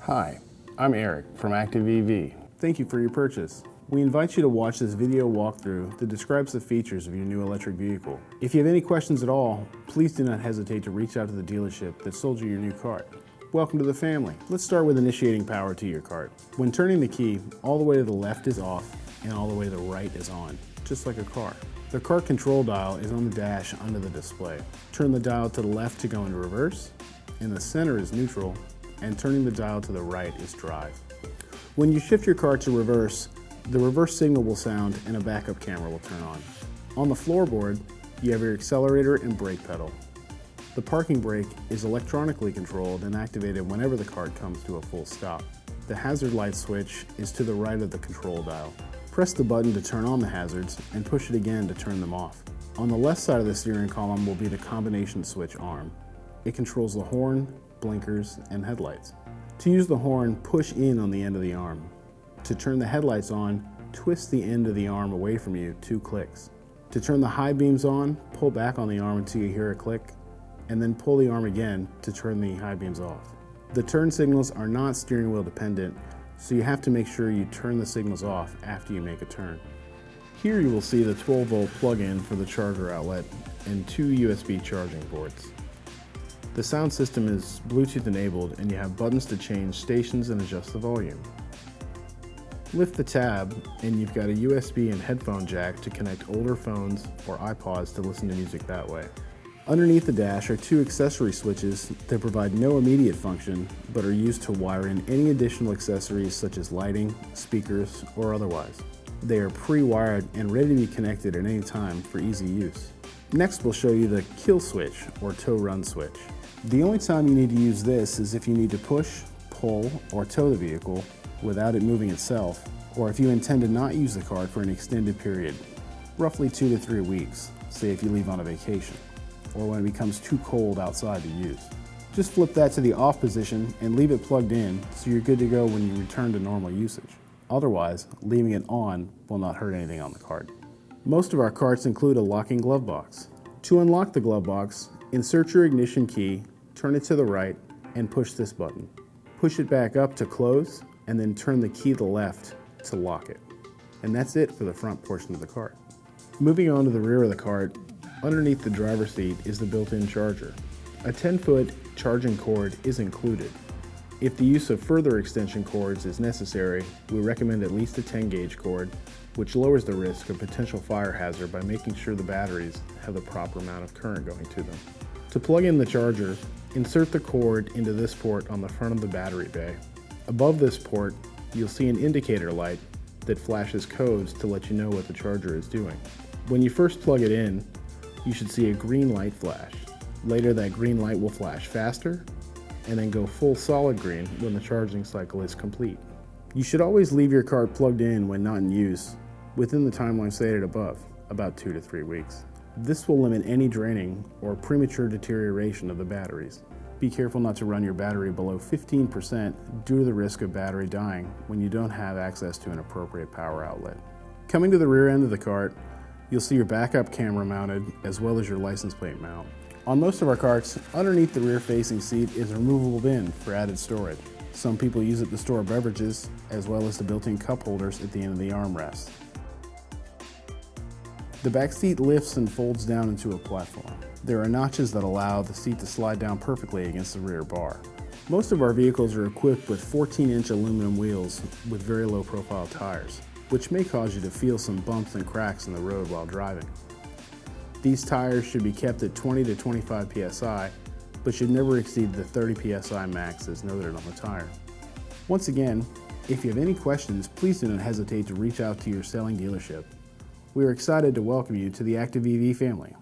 Hi, I'm Eric from ActivEV. Thank you for your purchase. We invite you to watch this video walkthrough that describes the features of your new electric vehicle. If you have any questions at all, please do not hesitate to reach out to the dealership that sold you your new cart. Welcome to the family. Let's start with initiating power to your cart. When turning the key, all the way to the left is off and all the way to the right is on, just like a car. The cart control dial is on the dash under the display. Turn the dial to the left to go into reverse, in the center is neutral, and turning the dial to the right is drive. When you shift your cart to reverse, the reverse signal will sound and a backup camera will turn on. On the floorboard, you have your accelerator and brake pedal. The parking brake is electronically controlled and activated whenever the cart comes to a full stop. The hazard light switch is to the right of the control dial. Press the button to turn on the hazards and push it again to turn them off. On the left side of the steering column will be the combination switch arm. It controls the horn, blinkers, and headlights. To use the horn, push in on the end of the arm. To turn the headlights on, twist the end of the arm away from you 2 clicks. To turn the high beams on, pull back on the arm until you hear a click, and then pull the arm again to turn the high beams off. The turn signals are not steering wheel dependent, so you have to make sure you turn the signals off after you make a turn. Here you will see the 12-volt plug-in for the charger outlet and 2 USB charging ports. The sound system is Bluetooth enabled and you have buttons to change stations and adjust the volume. Lift the tab and you've got a USB and headphone jack to connect older phones or iPods to listen to music that way. Underneath the dash are 2 accessory switches that provide no immediate function but are used to wire in any additional accessories such as lighting, speakers, or otherwise. They are pre-wired and ready to be connected at any time for easy use. Next we'll show you the kill switch or tow run switch. The only time you need to use this is if you need to push, pull, or tow the vehicle without it moving itself, or if you intend to not use the cart for an extended period, roughly 2 to 3 weeks, say if you leave on a vacation, or when it becomes too cold outside to use. Just flip that to the off position and leave it plugged in so you're good to go when you return to normal usage. Otherwise, leaving it on will not hurt anything on the cart. Most of our carts include a locking glove box. To unlock the glove box, insert your ignition key, turn it to the right, and push this button. Push it back up to close, and then turn the key to the left to lock it. And that's it for the front portion of the cart. Moving on to the rear of the cart, underneath the driver's seat is the built-in charger. A 10-foot charging cord is included. If the use of further extension cords is necessary, we recommend at least a 10-gauge cord, which lowers the risk of potential fire hazard by making sure the batteries have the proper amount of current going to them. To plug in the charger, insert the cord into this port on the front of the battery bay. Above this port, you'll see an indicator light that flashes codes to let you know what the charger is doing. When you first plug it in, you should see a green light flash. Later, that green light will flash faster and then go full solid green when the charging cycle is complete. You should always leave your cart plugged in when not in use within the timeline stated above, about 2 to 3 weeks. This will limit any draining or premature deterioration of the batteries. Be careful not to run your battery below 15% due to the risk of battery dying when you don't have access to an appropriate power outlet. Coming to the rear end of the cart, you'll see your backup camera mounted as well as your license plate mount. On most of our carts, underneath the rear-facing seat is a removable bin for added storage. Some people use it to store beverages as well as the built-in cup holders at the end of the armrest. The back seat lifts and folds down into a platform. There are notches that allow the seat to slide down perfectly against the rear bar. Most of our vehicles are equipped with 14-inch aluminum wheels with very low profile tires, which may cause you to feel some bumps and cracks in the road while driving. These tires should be kept at 20 to 25 psi, but should never exceed the 30 psi max as noted on the tire. Once again, if you have any questions, please do not hesitate to reach out to your selling dealership. We are excited to welcome you to the ActivEV family.